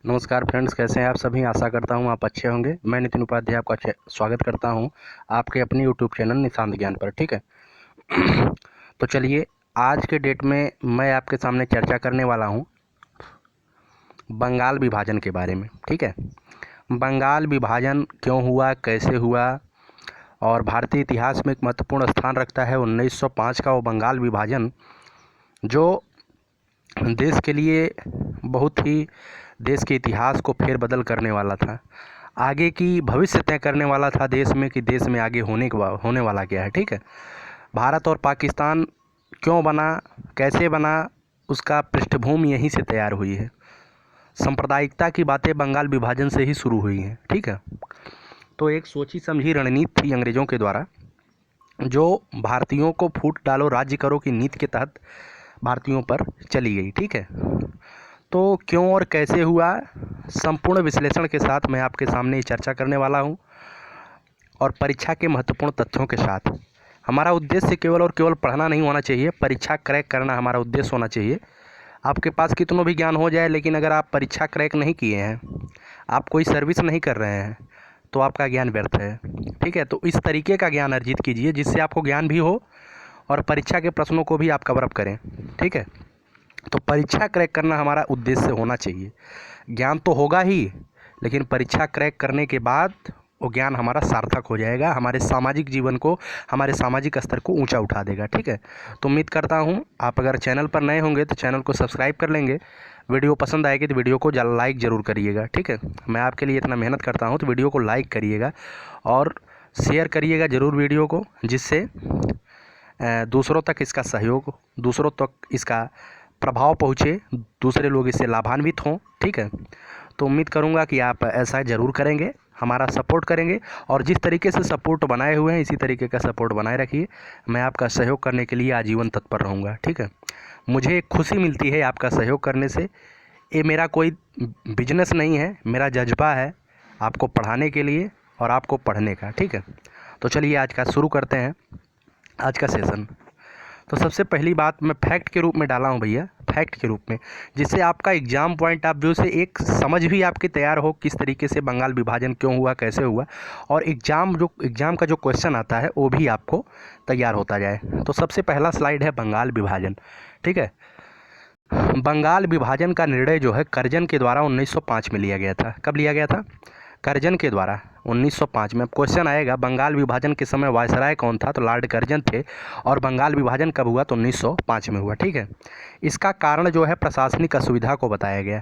नमस्कार फ्रेंड्स, कैसे हैं आप सभी। आशा करता हूं आप अच्छे होंगे। मैं नितिन उपाध्याय आपका स्वागत करता हूं आपके अपने यूट्यूब चैनल निशांत ज्ञान पर। ठीक है। तो चलिए, आज के डेट में मैं आपके सामने चर्चा करने वाला हूं बंगाल विभाजन के बारे में। ठीक है। बंगाल विभाजन क्यों हुआ, कैसे हुआ, और भारतीय इतिहास में एक महत्वपूर्ण स्थान रखता है 1905 का वो बंगाल विभाजन, जो देश के लिए बहुत ही देश के इतिहास को फेरबदल करने वाला था। आगे की भविष्य तय करने वाला था देश में कि देश में आगे होने वाला क्या है। ठीक है। भारत और पाकिस्तान क्यों बना, कैसे बना, उसका पृष्ठभूमि यहीं से तैयार हुई है। सांप्रदायिकता की बातें बंगाल विभाजन से ही शुरू हुई हैं। ठीक है। तो एक सोची समझी रणनीति थी अंग्रेज़ों के द्वारा, जो भारतीयों को फूट डालो राज्य करो की नीति के तहत भारतीयों पर चली गई। ठीक है। तो क्यों और कैसे हुआ, संपूर्ण विश्लेषण के साथ मैं आपके सामने चर्चा करने वाला हूं, और परीक्षा के महत्वपूर्ण तथ्यों के साथ। हमारा उद्देश्य केवल और केवल पढ़ना नहीं होना चाहिए, परीक्षा क्रैक करना हमारा उद्देश्य होना चाहिए। आपके पास कितना भी ज्ञान हो जाए, लेकिन अगर आप परीक्षा क्रैक नहीं किए हैं, आप कोई सर्विस नहीं कर रहे हैं, तो आपका ज्ञान व्यर्थ है। ठीक है। तो इस तरीके का ज्ञान अर्जित कीजिए जिससे आपको ज्ञान भी हो और परीक्षा के प्रश्नों को भी आप कवर अप करें। ठीक है। तो परीक्षा क्रैक करना हमारा उद्देश्य होना चाहिए। ज्ञान तो होगा ही, लेकिन परीक्षा क्रैक करने के बाद वो ज्ञान हमारा सार्थक हो जाएगा, हमारे सामाजिक जीवन को, हमारे सामाजिक स्तर को ऊंचा उठा देगा। ठीक है। तो उम्मीद करता हूँ आप अगर चैनल पर नए होंगे तो चैनल को सब्सक्राइब कर लेंगे। वीडियो पसंद आएगी तो वीडियो को लाइक ज़रूर करिएगा। ठीक है। मैं आपके लिए इतना मेहनत करता हूँ तो वीडियो को लाइक करिएगा और शेयर करिएगा ज़रूर वीडियो को, जिससे दूसरों तक इसका सहयोग, दूसरों तक इसका प्रभाव पहुँचे, दूसरे लोग इससे लाभान्वित हों। ठीक है। तो उम्मीद करूँगा कि आप ऐसा ज़रूर करेंगे, हमारा सपोर्ट करेंगे, और जिस तरीके से सपोर्ट बनाए हुए हैं इसी तरीके का सपोर्ट बनाए रखिए। मैं आपका सहयोग करने के लिए आजीवन तत्पर रहूँगा। ठीक है। मुझे खुशी मिलती है आपका सहयोग करने से। ये मेरा कोई बिजनेस नहीं है, मेरा जज्बा है आपको पढ़ाने के लिए और आपको पढ़ने का। ठीक है। तो चलिए आज का शुरू करते हैं, आज का सेशन। तो सबसे पहली बात मैं फैक्ट के रूप में डाला हूँ भैया, फैक्ट के रूप में, जिससे आपका एग्ज़ाम पॉइंट ऑफ व्यू से एक समझ भी आपकी तैयार हो किस तरीके से बंगाल विभाजन क्यों हुआ, कैसे हुआ, और एग्ज़ाम का जो क्वेश्चन आता है वो भी आपको तैयार होता जाए। तो सबसे पहला स्लाइड है बंगाल विभाजन। ठीक है। बंगाल विभाजन का निर्णय जो है कर्जन के द्वारा 1905 में लिया गया था। कब लिया गया था? कर्जन के द्वारा 1905 में। अब क्वेश्चन आएगा बंगाल विभाजन के समय वायसराय कौन था, तो लॉर्ड कर्जन थे। और बंगाल विभाजन कब हुआ, तो 1905 में हुआ। ठीक है। इसका कारण जो है प्रशासनिक असुविधा को बताया गया।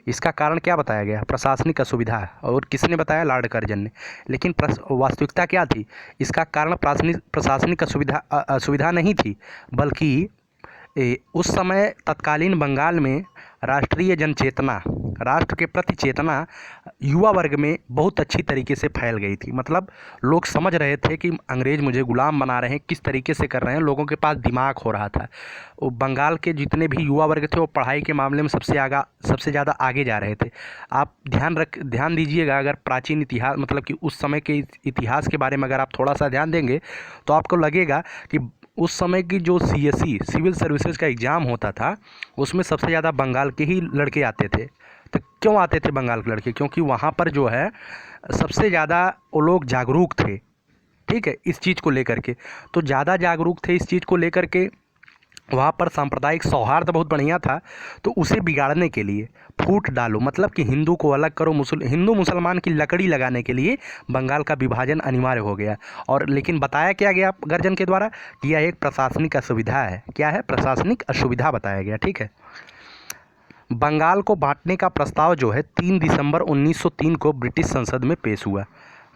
इसका कारण क्या बताया गया? प्रशासनिक असुविधा। और किसने बताया? लॉर्ड कर्जन ने। लेकिन वास्तविकता क्या थी? इसका कारण प्रशासनिक असुविधा नहीं थी, बल्कि उस समय तत्कालीन बंगाल में राष्ट्रीय जनचेतना, राष्ट्र के प्रति चेतना युवा वर्ग में बहुत अच्छी तरीके से फैल गई थी। मतलब लोग समझ रहे थे कि अंग्रेज़ मुझे गुलाम बना रहे हैं, किस तरीके से कर रहे हैं। लोगों के पास दिमाग हो रहा था। वो बंगाल के जितने भी युवा वर्ग थे वो पढ़ाई के मामले में सबसे ज़्यादा आगे जा रहे थे। आप ध्यान दीजिएगा, अगर प्राचीन इतिहास, मतलब कि उस समय के इतिहास के बारे में अगर आप थोड़ा सा ध्यान देंगे तो आपको लगेगा कि उस समय की जो सीएससी सिविल सर्विसेज का एग्ज़ाम होता था उसमें सबसे ज़्यादा बंगाल के ही लड़के आते थे। तो क्यों आते थे बंगाल के लड़के? क्योंकि वहाँ पर जो है सबसे ज़्यादा वो लोग जागरूक थे। ठीक है। इस चीज़ को लेकर के तो ज़्यादा जागरूक थे, इस चीज़ को लेकर के वहाँ पर सांप्रदायिक सौहार्द बहुत बढ़िया था। तो उसे बिगाड़ने के लिए फूट डालो, मतलब कि हिंदू को अलग करो, हिंदू मुसलमान की लकड़ी लगाने के लिए बंगाल का विभाजन अनिवार्य हो गया। और लेकिन बताया क्या गया गर्जन के द्वारा कि यह एक प्रशासनिक असुविधा है। क्या है? प्रशासनिक असुविधा बताया गया। ठीक है। बंगाल को बांटने का प्रस्ताव जो है 3 दिसंबर 1903 को ब्रिटिश संसद में पेश हुआ।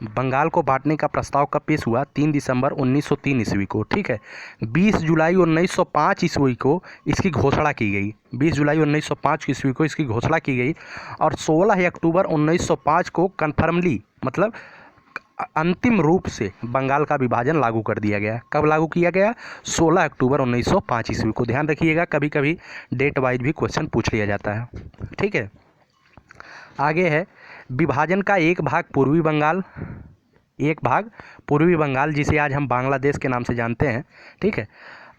बंगाल को बांटने का प्रस्ताव कब पेश हुआ? 3 दिसंबर 1903 ईस्वी को। ठीक है। 20 जुलाई 1905 ईस्वी को इसकी घोषणा की गई। 20 जुलाई 1905 ईस्वी को इसकी घोषणा की गई और 16 अक्टूबर 1905 को कन्फर्मली, मतलब अंतिम रूप से बंगाल का विभाजन लागू कर दिया गया। कब लागू किया गया? 16 अक्टूबर 1905 ईस्वी को। ध्यान रखिएगा, कभी कभी डेट वाइज भी क्वेश्चन पूछ लिया जाता है। ठीक है। आगे है विभाजन का एक भाग पूर्वी बंगाल, जिसे आज हम बांग्लादेश के नाम से जानते हैं। ठीक है।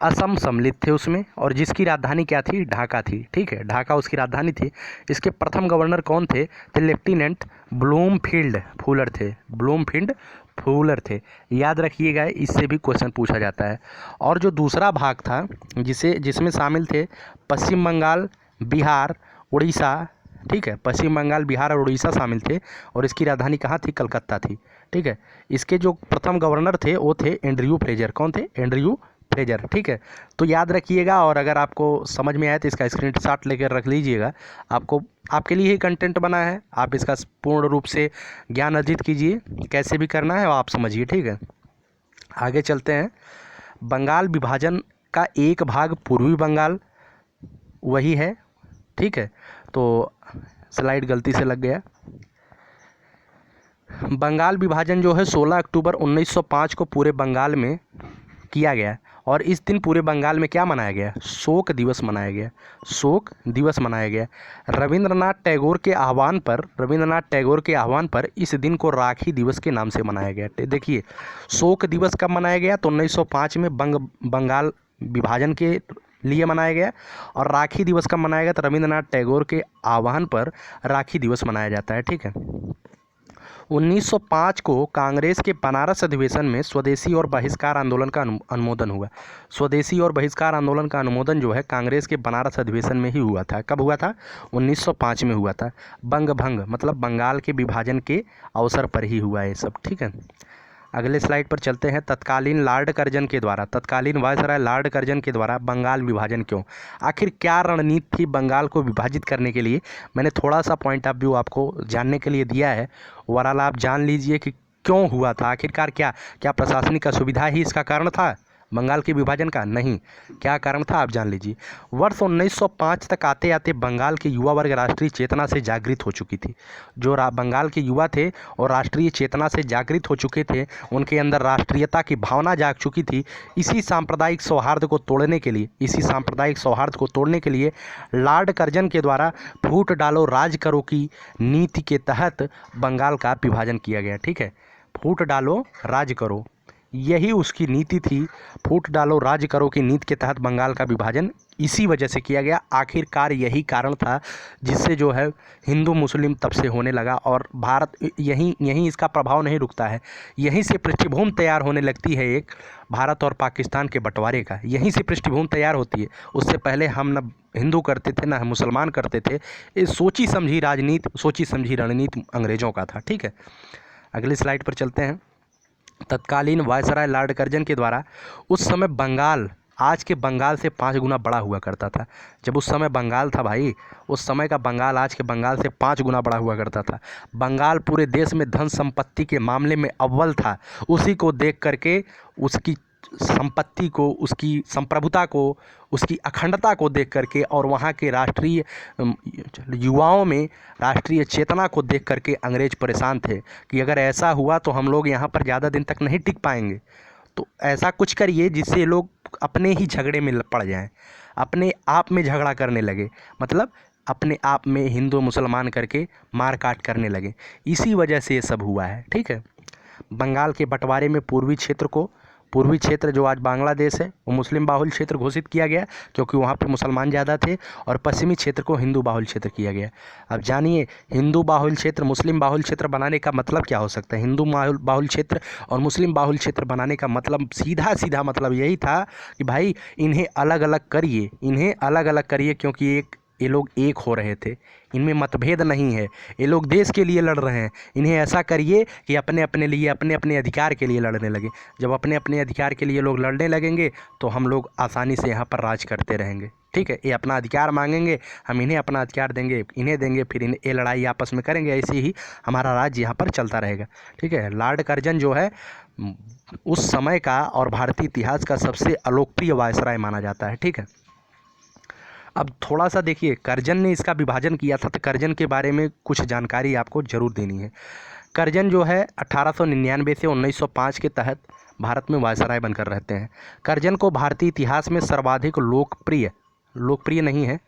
असम सम्मिलित थे उसमें, और जिसकी राजधानी क्या थी, ढाका थी। ठीक है, ढाका उसकी राजधानी थी। इसके प्रथम गवर्नर कौन थे, तो लेफ्टिनेंट ब्लूमफील्ड फूलर थे। ब्लूमफील्ड फूलर थे, याद रखिएगा, इससे भी क्वेश्चन पूछा जाता है। और जो दूसरा भाग था जिसमें शामिल थे पश्चिम बंगाल, बिहार, उड़ीसा। ठीक है, पश्चिम बंगाल, बिहार और उड़ीसा शामिल थे, और इसकी राजधानी कहाँ थी, कलकत्ता थी। ठीक है, इसके जो प्रथम गवर्नर थे वो थे एंड्रयू फ्रेजर। कौन थे, एंड्रयू फ्रेजर। ठीक है, तो याद रखिएगा, और अगर आपको समझ में आए तो इसका स्क्रीनशॉट लेकर रख लीजिएगा। आपके लिए ही कंटेंट बना है, आप इसका पूर्ण रूप से ज्ञान अर्जित कीजिए, कैसे भी करना है आप समझिए। ठीक है, आगे चलते हैं। बंगाल विभाजन का एक भाग पूर्वी बंगाल वही है। ठीक है, तो स्लाइड गलती से लग गया। बंगाल विभाजन जो है 16 अक्टूबर 1905 को पूरे बंगाल में किया गया, और इस दिन पूरे बंगाल में क्या मनाया गया, शोक दिवस मनाया गया। शोक दिवस मनाया गया। रविंद्रनाथ टैगोर के आह्वान पर इस दिन को राखी दिवस के नाम से मनाया गया। देखिए, शोक दिवस कब मनाया गया, तो 1905 में बंगाल विभाजन के लिए मनाया गया। और राखी दिवस कब मनाया गया, तो रविंद्रनाथ टैगोर के आह्वान पर राखी दिवस मनाया जाता है। ठीक है, 1905 को कांग्रेस के बनारस अधिवेशन में स्वदेशी और बहिष्कार आंदोलन का अनुमोदन हुआ। स्वदेशी और बहिष्कार आंदोलन का अनुमोदन जो है कांग्रेस के बनारस अधिवेशन में ही हुआ था। कब हुआ था, 1905 में हुआ था। बंग भंग मतलब बंगाल के विभाजन के अवसर पर ही हुआ ये सब। ठीक है, अगले स्लाइड पर चलते हैं। तत्कालीन वायसराय लॉर्ड कर्जन के द्वारा बंगाल विभाजन क्यों, आखिर क्या रणनीति थी बंगाल को विभाजित करने के लिए। मैंने थोड़ा सा पॉइंट ऑफ व्यू आपको जानने के लिए दिया है, ओवरऑल आप जान लीजिए कि क्यों हुआ था, आखिरकार क्या प्रशासनिक असुविधा ही इसका कारण था बंगाल के विभाजन का, नहीं, क्या कारण था आप जान लीजिए। वर्ष 1905 तक आते आते बंगाल के युवा वर्ग राष्ट्रीय चेतना से जागृत हो चुकी थी। जो बंगाल के युवा थे और राष्ट्रीय चेतना से जागृत हो चुके थे, उनके अंदर राष्ट्रीयता की भावना जाग चुकी थी। इसी सांप्रदायिक सौहार्द को तोड़ने के लिए लॉर्ड कर्जन के द्वारा फूट डालो राज करो की नीति के तहत बंगाल का विभाजन किया गया। ठीक है, फूट डालो राज करो, यही उसकी नीति थी। फूट डालो राज करो की नीति के तहत बंगाल का विभाजन इसी वजह से किया गया। आखिरकार यही कारण था जिससे जो है हिंदू मुस्लिम तब से होने लगा, और भारत यहीं इसका प्रभाव नहीं रुकता है। यहीं से पृष्ठभूमि तैयार होने लगती है एक भारत और पाकिस्तान के बंटवारे का, यहीं से पृष्ठभूमि तैयार होती है। उससे पहले हम न हिंदू करते थे ना मुसलमान करते थे। ये सोची समझी रणनीति अंग्रेज़ों का था। ठीक है, अगली स्लाइड पर चलते हैं। तत्कालीन वायसराय लॉर्ड कर्जन के द्वारा उस समय बंगाल आज के बंगाल से 5 गुना बड़ा हुआ करता था। जब उस समय बंगाल था भाई, उस समय का बंगाल आज के बंगाल से 5 गुना बड़ा हुआ करता था। बंगाल पूरे देश में धन संपत्ति के मामले में अव्वल था। उसी को देख करके उसकी संपत्ति को, उसकी संप्रभुता को, उसकी अखंडता को देख करके और वहाँ के राष्ट्रीय युवाओं में राष्ट्रीय चेतना को देख करके अंग्रेज परेशान थे कि अगर ऐसा हुआ तो हम लोग यहाँ पर ज़्यादा दिन तक नहीं टिक पाएंगे। तो ऐसा कुछ करिए जिससे लोग अपने ही झगड़े में पड़ जाएं, अपने आप में झगड़ा करने लगे, मतलब अपने आप में हिंदू मुसलमान करके मार काट करने लगे। इसी वजह से ये सब हुआ है। ठीक है, बंगाल के बंटवारे में पूर्वी क्षेत्र जो आज बांग्लादेश है वो मुस्लिम बाहुल क्षेत्र घोषित किया गया क्योंकि वहाँ पे मुसलमान ज़्यादा थे, और पश्चिमी क्षेत्र को हिंदू बाहुल क्षेत्र किया गया। अब जानिए, हिंदू बाहुल क्षेत्र मुस्लिम बाहुल क्षेत्र बनाने का मतलब क्या हो सकता है। हिंदू बाहुल क्षेत्र और मुस्लिम बाहुल क्षेत्र बनाने का मतलब सीधा मतलब यही था कि भाई इन्हें अलग अलग करिए, क्योंकि ये लोग एक हो रहे थे, इनमें मतभेद नहीं है, ये लोग देश के लिए लड़ रहे हैं। इन्हें ऐसा करिए कि अपने अपने अधिकार के लिए लड़ने लगे। जब अपने अपने अधिकार के लिए लोग लड़ने लगेंगे तो हम लोग आसानी से यहाँ पर राज करते रहेंगे। ठीक है, ये अपना अधिकार मांगेंगे, हम इन्हें अपना अधिकार देंगे, इन्हें देंगे, फिर ये लड़ाई आपस में करेंगे, ऐसे ही हमारा राज्य यहाँ पर चलता रहेगा। ठीक है, लॉर्ड कर्जन जो है उस समय का और भारतीय इतिहास का सबसे अलोकप्रिय वायसराय माना जाता है। ठीक है, अब थोड़ा सा देखिए, कर्जन ने इसका विभाजन किया था, तो कर्जन के बारे में कुछ जानकारी आपको ज़रूर देनी है। कर्जन जो है 1899 से 1905 के तहत भारत में वायसराय बनकर रहते हैं। कर्जन को भारतीय इतिहास में सर्वाधिक लोकप्रिय नहीं है,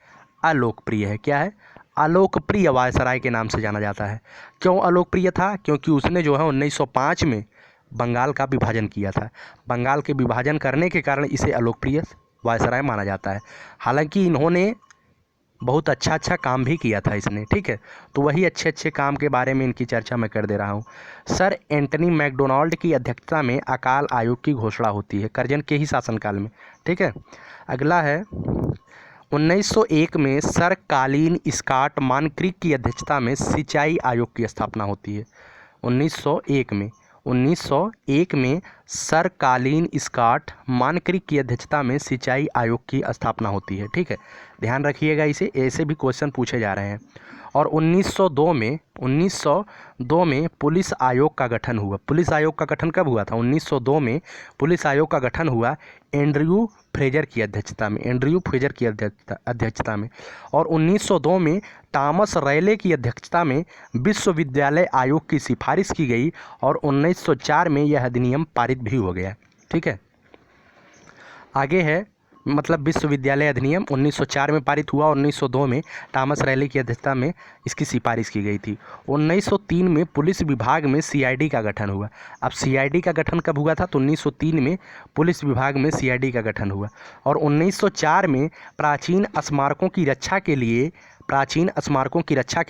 अलोकप्रिय है। क्या है, अलोकप्रिय वायसराय के नाम से जाना जाता है। क्यों अलोकप्रिय था, क्योंकि उसने जो है 1905 में बंगाल का विभाजन किया था। बंगाल के विभाजन करने के कारण इसे अलोकप्रिय वायसराय माना जाता है। हालांकि इन्होंने बहुत अच्छा काम भी किया था इसने, ठीक है। तो वही अच्छे काम के बारे में इनकी चर्चा मैं कर दे रहा हूँ। सर एंटनी मैकडोनाल्ड की अध्यक्षता में अकाल आयोग की घोषणा होती है कर्जन के ही शासनकाल में, ठीक है। अगला है 1901 में सर कॉलिन स्कॉट मॉनक्रिक की अध्यक्षता में सिंचाई आयोग की स्थापना होती है। 1901 में सर कॉलिन स्कॉट मॉनक्रिक की अध्यक्षता में सिंचाई आयोग की स्थापना होती है, ठीक है। ध्यान रखिएगा, इसे ऐसे भी क्वेश्चन पूछे जा रहे हैं। और 1902 में पुलिस आयोग का गठन हुआ। पुलिस आयोग का गठन कब हुआ था? 1902 में पुलिस आयोग का गठन हुआ एंड्रयू फ्रेजर की अध्यक्षता में। और 1902 में थॉमस रैले की अध्यक्षता में विश्वविद्यालय आयोग की सिफारिश की गई और 1904 में यह अधिनियम पारित भी हो गया, ठीक है। आगे है मतलब विश्वविद्यालय अधिनियम 1904 में पारित हुआ और 1902 में थॉमस रैले की अध्यक्षता में इसकी सिफारिश की गई थी। 1903 में पुलिस विभाग में सीआईडी का गठन हुआ। अब सीआईडी का गठन कब हुआ था? तो 1903 में पुलिस विभाग में सीआईडी का गठन हुआ। और 1904 में प्राचीन स्मारकों की रक्षा के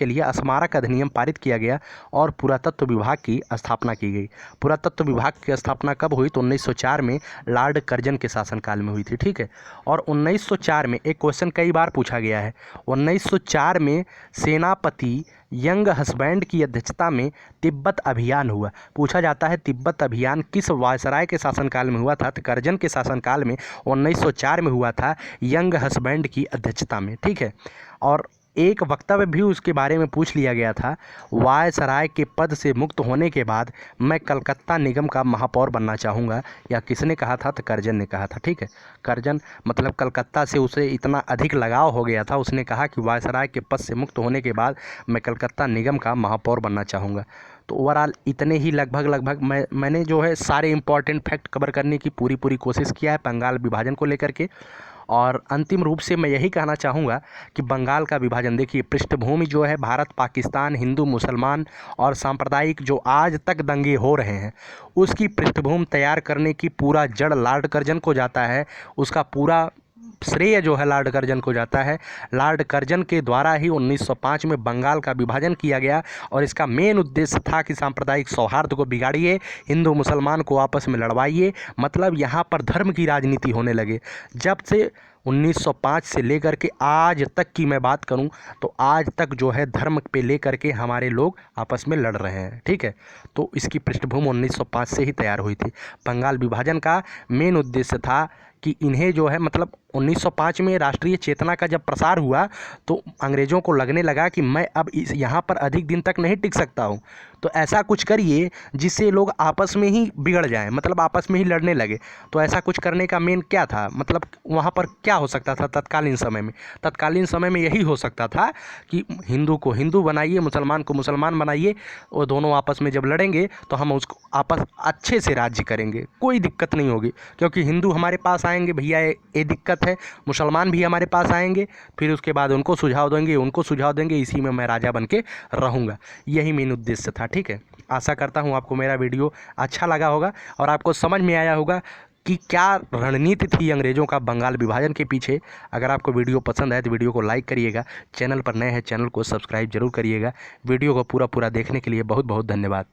लिए स्मारक अधिनियम पारित किया गया और पुरातत्व विभाग की स्थापना की गई। पुरातत्व विभाग की स्थापना कब हुई? तो 1904 में लॉर्ड कर्जन के शासनकाल में हुई थी, ठीक है। और 1904 में एक क्वेश्चन कई बार पूछा गया है, 1904 में सेनापति यंग हसबैंड की अध्यक्षता में तिब्बत अभियान हुआ। पूछा जाता है तिब्बत अभियान किस वायसराय के शासनकाल में हुआ था? तो कर्जन के शासनकाल में 1904 में हुआ था, यंग हसबैंड की अध्यक्षता में, ठीक है। और एक वक्तव्य भी उसके बारे में पूछ लिया गया था, वायसराय के पद से मुक्त होने के बाद मैं कलकत्ता निगम का महापौर बनना चाहूँगा। यह किसने कहा था? तो कर्जन ने कहा था, ठीक है। कर्जन मतलब कलकत्ता से उसे इतना अधिक लगाव हो गया था, उसने कहा कि वायसराय के पद से मुक्त होने के बाद मैं कलकत्ता निगम का महापौर बनना चाहूँगा। तो ओवरऑल इतने ही लगभग मैंने जो है सारे इंपॉर्टेंट फैक्ट कवर करने की पूरी कोशिश किया है बंगाल विभाजन को लेकर के। और अंतिम रूप से मैं यही कहना चाहूँगा कि बंगाल का विभाजन, देखिए पृष्ठभूमि जो है भारत पाकिस्तान, हिंदू मुसलमान और सांप्रदायिक जो आज तक दंगे हो रहे हैं उसकी पृष्ठभूमि तैयार करने की पूरा जड़ लॉर्ड कर्जन को जाता है। उसका पूरा श्रेय जो है लॉर्ड कर्जन को जाता है। लॉर्ड कर्जन के द्वारा ही 1905 में बंगाल का विभाजन किया गया और इसका मेन उद्देश्य था कि सांप्रदायिक सौहार्द को बिगाड़िए, हिंदू मुसलमान को आपस में लड़वाइए, मतलब यहाँ पर धर्म की राजनीति होने लगे। जब से 1905 से लेकर के आज तक की मैं बात करूं तो आज तक जो है धर्म पे लेकर के हमारे लोग आपस में लड़ रहे हैं, ठीक है। तो इसकी पृष्ठभूमि 1905 से ही तैयार हुई थी। बंगाल विभाजन का मेन उद्देश्य था कि इन्हें जो है मतलब 1905 में राष्ट्रीय चेतना का जब प्रसार हुआ तो अंग्रेज़ों को लगने लगा कि मैं अब यहाँ पर अधिक दिन तक नहीं टिक सकता हूँ, तो ऐसा कुछ करिए जिससे लोग आपस में ही बिगड़ जाएं, मतलब आपस में ही लड़ने लगे। तो ऐसा कुछ करने का मेन क्या था, मतलब वहाँ पर क्या हो सकता था तत्कालीन समय में यही हो सकता था कि हिंदू को हिंदू बनाइए, मुसलमान को मुसलमान बनाइए, और दोनों आपस में जब लड़ेंगे तो हम उसको आपस अच्छे से राज्य करेंगे, कोई दिक्कत नहीं होगी। क्योंकि हिंदू हमारे पास आएंगे, भैया ये दिक्कत है, मुसलमान भी हमारे पास आएंगे, फिर उसके बाद उनको सुझाव देंगे, इसी में मैं राजा बन के रहूँगा। यही मेन उद्देश्य था, ठीक है। आशा करता हूँ आपको मेरा वीडियो अच्छा लगा होगा और आपको समझ में आया होगा कि क्या रणनीति थी अंग्रेज़ों का बंगाल विभाजन के पीछे। अगर आपको वीडियो पसंद आए तो वीडियो को लाइक करिएगा, चैनल पर नए हैं चैनल को सब्सक्राइब जरूर करिएगा। वीडियो को पूरा देखने के लिए बहुत बहुत धन्यवाद।